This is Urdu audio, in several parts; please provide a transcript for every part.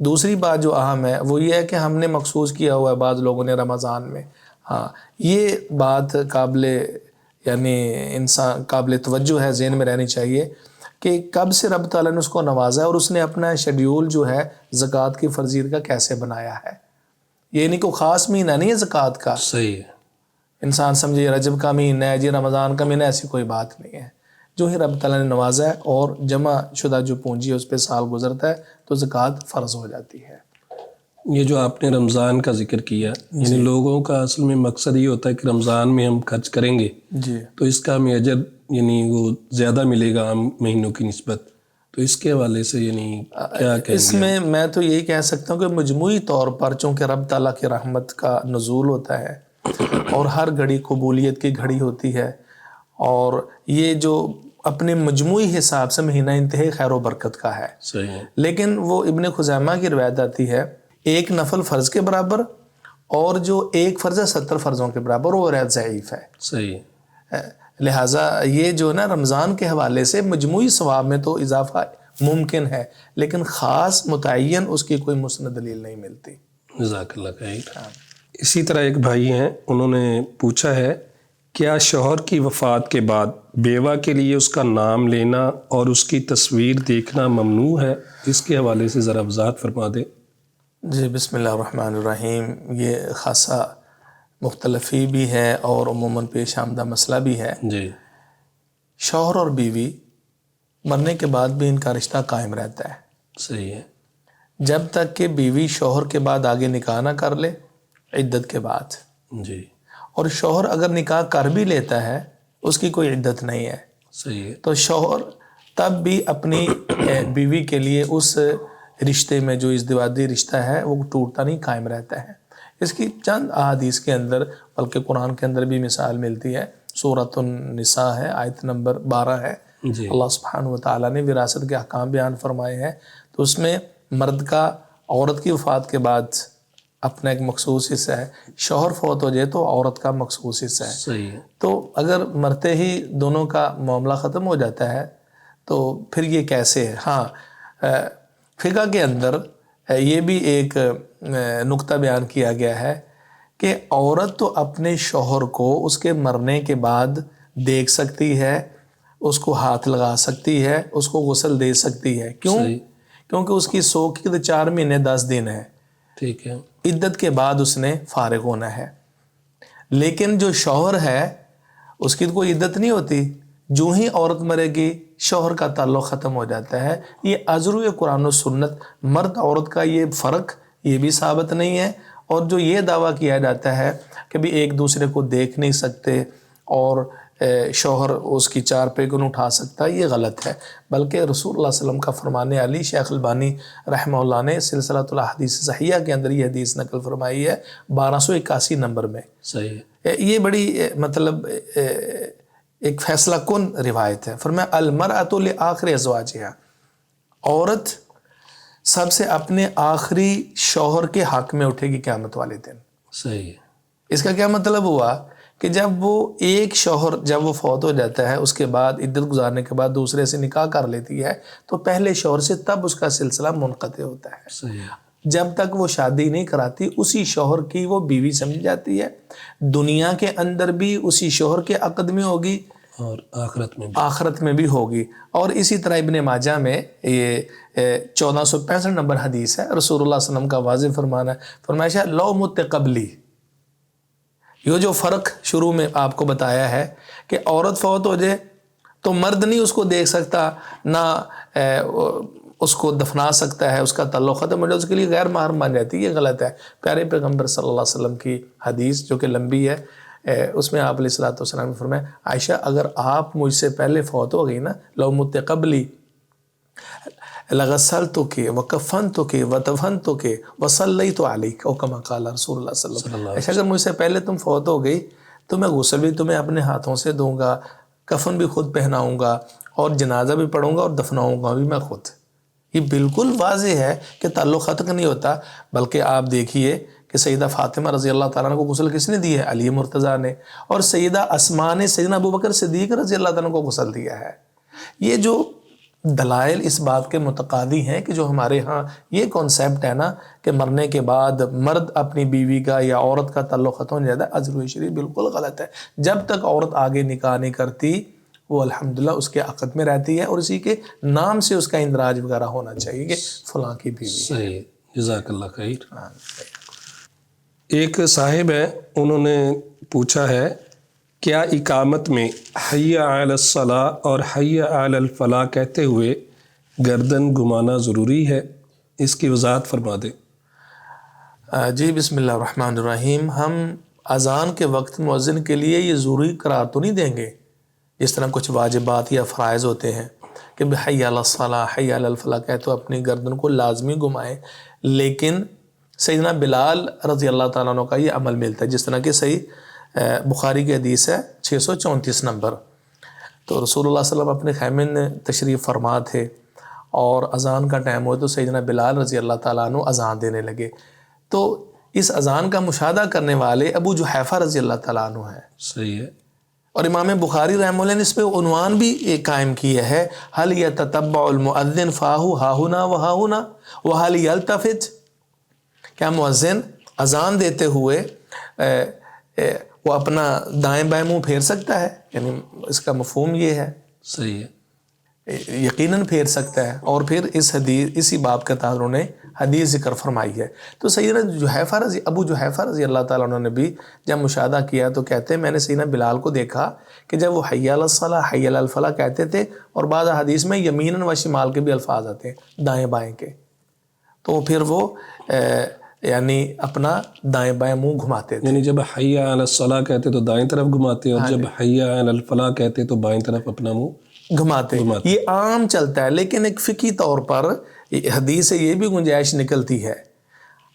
دوسری بات جو اہم ہے وہ یہ ہے کہ ہم نے مخصوص کیا ہوا ہے بعض لوگوں نے رمضان میں، ہاں یہ بات قابل توجہ ہے، ذہن میں رہنی چاہیے کہ کب سے رب تعالیٰ نے اس کو نوازا ہے اور اس نے اپنا شیڈیول جو ہے زکوٰۃ کی فرضیت کا کیسے بنایا ہے۔ یہ نہیں کوئی خاص مہینہ نہیں ہے زکوٰۃ کا، صحیح ہے، انسان سمجھے رجب کا مہینہ ہے جی، رمضان کا مہینہ، ایسی کوئی بات نہیں ہے۔ جو ہی رب تعالیٰ نے نوازا ہے اور جمع شدہ جو پونجی ہے اس پہ سال گزرتا ہے تو زکوٰۃ فرض ہو جاتی ہے۔ یہ جو آپ نے رمضان کا ذکر کیا، یعنی لوگوں کا اصل میں مقصد یہ ہوتا ہے کہ رمضان میں ہم خرچ کریں گے جی تو اس کا ہمیں اجر یعنی وہ زیادہ ملے گا عام مہینوں کی نسبت، تو اس کے حوالے سے یعنی کیا کہیں اس گے؟ میں میں تو یہی کہہ سکتا ہوں کہ مجموعی طور پر چونکہ رب تعالیٰ کی رحمت کا نزول ہوتا ہے اور ہر گھڑی قبولیت کی گھڑی ہوتی ہے، اور یہ جو اپنے مجموعی حساب سے مہینہ انتہائی خیر و برکت کا ہے، صحیح ہے، لیکن وہ ابن خزیمہ کی روایت آتی ہے ایک نفل فرض کے برابر اور جو ایک فرض ہے 70 فرضوں کے برابر، وہ روایت ضعیف ہے۔ صحیح ہے، لہٰذا یہ جو نا رمضان کے حوالے سے مجموعی ثواب میں تو اضافہ ممکن ہے، لیکن خاص متعین اس کی کوئی مسند دلیل نہیں ملتی۔ جزاک اللہ خیر۔ اسی طرح ایک بھائی ہیں، انہوں نے پوچھا ہے کیا شوہر کی وفات کے بعد بیوہ کے لیے اس کا نام لینا اور اس کی تصویر دیکھنا ممنوع ہے؟ اس کے حوالے سے ذرا وضاحت فرما دیں۔ جی بسم اللہ الرحمن الرحیم، یہ خاصا مختلفی بھی ہے اور عموماً پیش آمدہ مسئلہ بھی ہے۔ جی، شوہر اور بیوی مرنے کے بعد بھی ان کا رشتہ قائم رہتا ہے صحیح ہے، جب تک کہ بیوی شوہر کے بعد آگے نکاح نہ کر لے، عدت کے بعد۔ جی، اور شوہر اگر نکاح کر بھی لیتا ہے اس کی کوئی عدت نہیں ہے، صحیح ہے، تو شوہر تب بھی اپنی بیوی کے لیے اس رشتے میں جو ازدواجی رشتہ ہے وہ ٹوٹتا نہیں، قائم رہتا ہے۔ اس کی چند احادیث کے اندر بلکہ قرآن کے اندر بھی مثال ملتی ہے، سورۃ النساء ہے، آیت نمبر 12 ہے۔ جی، اللہ سبحانہ و تعالیٰ نے وراثت کے احکام بیان فرمائے ہیں، تو اس میں مرد کا عورت کی وفات کے بعد اپنا ایک مخصوص حصہ ہے، شوہر فوت ہو جائے تو عورت کا مخصوص حصہ ہے۔ صحیح ہے، تو اگر مرتے ہی دونوں کا معاملہ ختم ہو جاتا ہے تو پھر یہ کیسے ہے؟ ہاں، فقہ کے اندر یہ بھی ایک نقطہ بیان کیا گیا ہے کہ عورت تو اپنے شوہر کو اس کے مرنے کے بعد دیکھ سکتی ہے، اس کو ہاتھ لگا سکتی ہے، اس کو غسل دے سکتی ہے۔ کیوں؟ صحیح، کیونکہ اس کی سوگ کی تو 4 مہینے 10 دن ہے، ٹھیک ہے، عدت کے بعد اس نے فارغ ہونا ہے۔ لیکن جو شوہر ہے اس کی تو کوئی عدت نہیں ہوتی، جو ہی عورت مرے گی شوہر کا تعلق ختم ہو جاتا ہے۔ یہ ازرو قرآن و سنت، مرد عورت کا یہ فرق یہ بھی ثابت نہیں ہے، اور جو یہ دعویٰ کیا جاتا ہے کہ بھی ایک دوسرے کو دیکھ نہیں سکتے اور شوہر اس کی 4 پہ کو نہیں اٹھا سکتا، یہ غلط ہے۔ بلکہ رسول اللہ صلی اللہ علیہ وسلم کا فرمانے علی، شیخ البانی رحمہ اللہ نے سلسلۃ الاحادیث صحیحہ کے اندر یہ حدیث نقل فرمائی ہے 1281 نمبر میں۔ صحیح ہے، یہ بڑی مطلب ایک فیصلہ کن روایت ہے۔ فرمایا المرأۃ لآخر ازواجہا، عورت سب سے اپنے آخری شوہر کے حق میں اٹھے گی قیامت والے دن۔ صحیح ہے، اس کا کیا مطلب ہوا کہ جب وہ ایک شوہر جب وہ فوت ہو جاتا ہے، اس کے بعد عدت گزارنے کے بعد دوسرے سے نکاح کر لیتی ہے، تو پہلے شوہر سے تب اس کا سلسلہ منقطع ہوتا ہے۔ صحیح ہے، جب تک وہ شادی نہیں کراتی اسی شوہر کی وہ بیوی سمجھ جاتی ہے، دنیا کے اندر بھی اسی شوہر کے عقد میں ہوگی اور آخرت میں بھی ہوگی۔ اور اسی طرح ابن ماجہ میں یہ 1465 نمبر حدیث ہے، رسول اللہ صلی اللہ علیہ وسلم کا واضح فرمانا ہے، فرمایا لو مت قبلی، یہ جو فرق شروع میں آپ کو بتایا ہے کہ عورت فوت ہو جائے تو مرد نہیں اس کو دیکھ سکتا، نہ اس کو دفنا سکتا ہے، اس کا تعلق ختم ہو جائے، اس کے لیے غیر محرم مان جاتی ہے، یہ غلط ہے۔ پیارے پیغمبر صلی اللہ علیہ وسلم کی حدیث جو کہ لمبی ہے، اس میں آپ علیہ الصلوۃ والسلام نے فرمایا عائشہ اگر آپ مجھ سے پہلے فوت ہو گئی نا، لو مت قبلی لغسلتک وکفنتک ودفنتک وصلیت علیک، او کما قال رسول اللہ صلی اللہ علیہ وسلم۔ عائشہ اگر مجھ سے پہلے تم فوت ہو گئی تو میں غسل بھی تمہیں اپنے ہاتھوں سے دوں گا، کفن بھی خود پہناؤں گا، اور جنازہ بھی پڑھوں گا اور دفناؤں گا بھی میں خود۔ یہ بالکل واضح ہے کہ تعلق ختم نہیں ہوتا، بلکہ آپ دیکھیے کہ سیدہ فاطمہ رضی اللہ تعالیٰ عنہ کو غسل کس نے دی ہے؟ علی مرتضیٰ نے، اور سیدہ اسماء نے سیدنا ابوبکر صدیق رضی اللہ تعالیٰ عنہ کو غسل دیا ہے۔ یہ جو دلائل اس بات کے متقاضی ہیں کہ جو ہمارے ہاں یہ کانسیپٹ ہے نا کہ مرنے کے بعد مرد اپنی بیوی کا یا عورت کا تعلق ختم ہو جاتا ہے، عزل شریف بالکل غلط ہے۔ جب تک عورت آگے نکاح نہیں کرتی وہ الحمدللہ اس کے عقد میں رہتی ہے، اور اسی کے نام سے اس کا اندراج وغیرہ ہونا چاہیے کہ فلاں کی بیوی ہے۔ صحیح، جزاک اللہ خیر۔ ایک صاحب ہیں، انہوں نے پوچھا ہے کیا اقامت میں حی علی الصلاۃ اور حی علی الفلاح کہتے ہوئے گردن گھمانا ضروری ہے؟ اس کی وضاحت فرما دیں۔ جی بسم اللہ الرحمن الرحیم۔ ہم اذان کے وقت مؤذن کے لیے یہ ضروری قرار تو نہیں دیں گے جس طرح کچھ واجبات یا فرائض ہوتے ہیں کہ حی علی الصلاۃ حی علی الفلاح کہتے ہوئے اپنی گردن کو لازمی گھمائیں، لیکن سیدنا بلال رضی اللہ تعالیٰ عنہ کا یہ عمل ملتا ہے، جس طرح کہ صحیح بخاری کی حدیث ہے 634 نمبر۔ تو رسول اللہ صلی اللہ علیہ وسلم اپنے خیمے میں تشریف فرما تھے اور اذان کا ٹائم ہوا تو سیدنا بلال رضی اللہ تعالیٰ عنہ اذان دینے لگے، تو اس اذان کا مشاہدہ کرنے والے ابو جحیفہ رضی اللہ تعالیٰ عنہ ہیں۔ صحیح ہے۔ اور امام بخاری رحمہ اللہ نے اس پہ عنوان بھی ایک قائم کیا ہے، هل يتتبع المؤذن فاہو ہاہنا وہاہنا وهل يلتفت، کیا مؤذن اذان دیتے ہوئے وہ اپنا دائیں بائیں منہ پھیر سکتا ہے؟ یعنی اس کا مفہوم یہ ہے، صحیح ہے، یقیناً پھیر سکتا ہے۔ اور پھر اس حدیث اسی باب کے تحت انہوں نے حدیث ذکر فرمائی ہے۔ تو سیدنا ابو جحیفہ رضی اللہ تعالیٰ عنہ نے بھی جب مشاہدہ کیا تو کہتے ہیں میں نے سیدنا بلال کو دیکھا کہ جب وہ حی علی الصلاۃ حی علی الفلاح کہتے تھے، اور بعض حدیث میں یمیناً و شمال کے بھی الفاظ آتے ہیں، دائیں بائیں کے، تو پھر وہ یعنی اپنا دائیں بائیں منہ گھماتے تھے۔ یعنی جب حی علی الصلاۃ کہتے تو دائیں طرف گھماتے، اور جب حی علی الفلاح کہتے تو بائیں طرف اپنا منہ گھماتے۔ یہ عام چلتا ہے، لیکن ایک فقہی طور پر حدیث سے یہ بھی گنجائش نکلتی ہے۔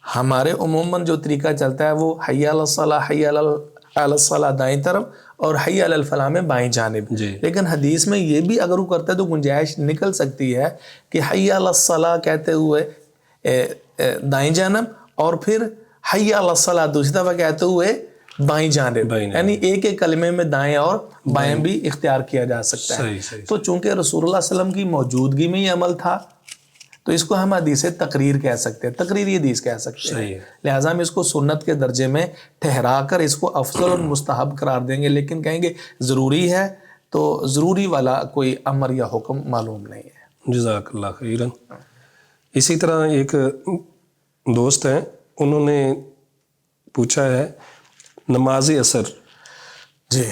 ہمارے عموماً جو طریقہ چلتا ہے وہ حی علی الصلاۃ حی علی الصلاۃ دائیں طرف اور حی علی الفلاح میں بائیں جانب، لیکن حدیث میں یہ بھی اگر وہ کرتا ہے تو گنجائش نکل سکتی ہے کہ حی علی الصلاۃ کہتے ہوئے دائیں جانب، اور پھر حی علی الصلاۃ دوسری دفعہ کہتے ہوئے بائیں جانب، یعنی ایک ایک کلمے میں دائیں اور بائیں بھی اختیار کیا جا سکتا ہے۔ تو چونکہ رسول اللہ صلی اللہ علیہ وسلم کی موجودگی میں یہ عمل تھا تو اس کو ہم حدیث تقریر کہہ سکتے ہیں، تقریری حدیث کہہ سکتے ہیں، لہٰذا ہم اس کو سنت کے درجے میں ٹھہرا کر اس کو افضل اور مستحب قرار دیں گے، لیکن کہیں گے ضروری ہے تو ضروری والا کوئی امر یا حکم معلوم نہیں ہے۔ جزاک اللہ خیراً۔ اسی طرح ایک دوست ہیں، انہوں نے پوچھا ہے نماز عصر، جی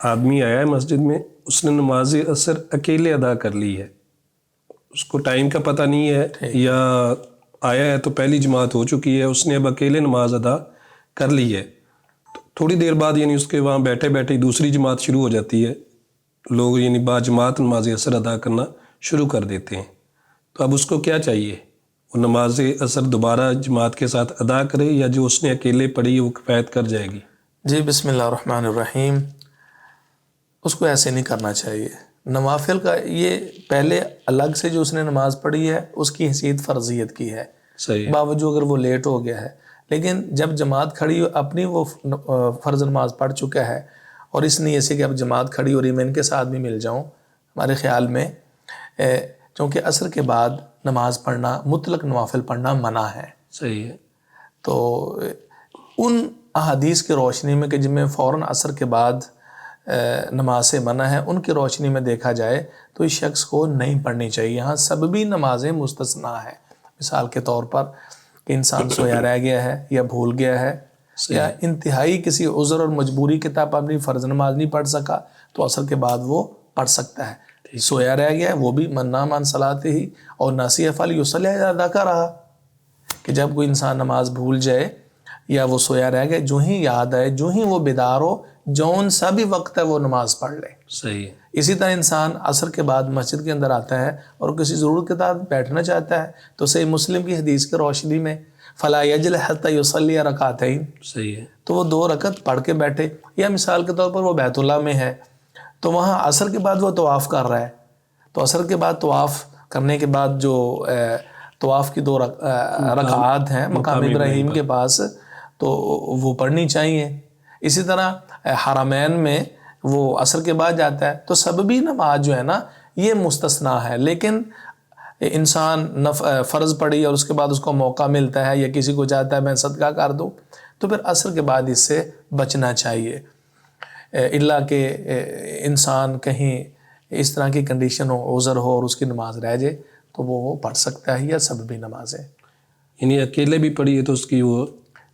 آدمی آیا ہے مسجد میں، اس نے نماز عصر اکیلے ادا کر لی ہے، اس کو ٹائم کا پتہ نہیں ہے، یا آیا ہے تو پہلی جماعت ہو چکی ہے، اس نے اب اکیلے نماز ادا کر لی ہے، تھوڑی دیر بعد یعنی اس کے وہاں بیٹھے بیٹھے دوسری جماعت شروع ہو جاتی ہے، لوگ یعنی با جماعت نماز عصر ادا کرنا شروع کر دیتے ہیں، تو اب اس کو کیا چاہیے؟ وہ نماز عصر دوبارہ جماعت کے ساتھ ادا کرے، یا جو اس نے اکیلے پڑھی ہے وہ کفایت کر جائے گی؟ جی بسم اللہ الرحمن الرحیم۔ اس کو ایسے نہیں کرنا چاہیے۔ نوافل کا یہ پہلے الگ سے جو اس نے نماز پڑھی ہے اس کی حیثیت فرضیت کی ہے، صحیح، باوجود اگر وہ لیٹ ہو گیا ہے، لیکن جب جماعت کھڑی اپنی وہ فرض نماز پڑھ چکا ہے اور اس نیت سے کہ اب جماعت کھڑی ہو رہی ہے میں ان کے ساتھ بھی مل جاؤں، ہمارے خیال میں چونکہ عصر کے بعد نماز پڑھنا مطلق نوافل پڑھنا منع ہے، صحیح ہے، تو ان احادیث کی روشنی میں کہ جن میں فوراً عصر کے بعد نماز سے منع ہے، ان کی روشنی میں دیکھا جائے تو اس شخص کو نہیں پڑھنی چاہیے۔ یہاں سببی نمازیں مستثنیٰ ہیں، مثال کے طور پر کہ انسان سویا رہ گیا ہے یا بھول گیا ہے یا انتہائی کسی عذر اور مجبوری کے تحت اپنی فرض نماز نہیں پڑھ سکا تو عصر کے بعد وہ پڑھ سکتا ہے۔ سویا رہ گیا ہے وہ بھی من نام عن صلاۃ ہی اور ناسی فلیصلی اذا ذکرہا، کہ جب کوئی انسان نماز بھول جائے یا وہ سویا رہ گیا، جو ہی یاد آئے جو ہی وہ بیدار ہو جون سا بھی وقت ہے وہ نماز پڑھ لے۔ صحیح ہے، اسی طرح انسان عصر کے بعد مسجد کے اندر آتا ہے اور کسی ضرورت کے تحت بیٹھنا چاہتا ہے تو صحیح مسلم کی حدیث کی روشنی میں فلا یجلس حتی یصلی رکعتین، صحیح ہے، تو وہ 2 رکعت پڑھ کے بیٹھے، یا مثال کے طور پر وہ بیت اللہ میں ہے تو وہاں عصر کے بعد وہ طواف کر رہا ہے، تو عصر کے بعد طواف کرنے کے بعد جو طواف کی 2 رکعات ہیں مقام ابراہیم کے پاس تو وہ پڑھنی چاہیے۔ اسی طرح حرمین میں وہ عصر کے بعد جاتا ہے تو سببی نماز جو ہے نا یہ مستثنا ہے. لیکن انسان فرض پڑھی اور اس کے بعد اس کو موقع ملتا ہے یا کسی کو چاہتا ہے میں صدقہ کر دوں تو پھر عصر کے بعد اس سے بچنا چاہیے. الا کہ انسان کہیں اس طرح کی کنڈیشن ہو، عذر ہو اور اس کی نماز رہ جائے تو وہ پڑھ سکتا ہے، یا سببی نماز ہے. یعنی اکیلے بھی پڑھی ہے تو اس کی وہ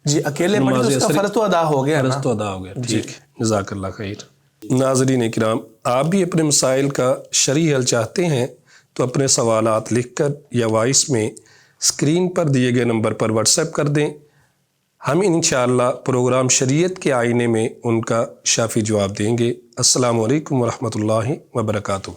جی اکیلے پڑھی تو اس کا فرض تو ادا ہو گیا نا. فرض تو ادا ہو گیا. ٹھیک ہے، جزاک اللہ خیر. ناظرین کرام، آپ بھی اپنے مسائل کا شرعی حل چاہتے ہیں تو اپنے سوالات لکھ کر یا وائس میں اسکرین پر دیے گئے نمبر پر واٹس ایپ کر دیں. ہم انشاءاللہ پروگرام شریعت کے آئینے میں ان کا شافی جواب دیں گے. السلام علیکم ورحمۃ اللہ وبرکاتہ.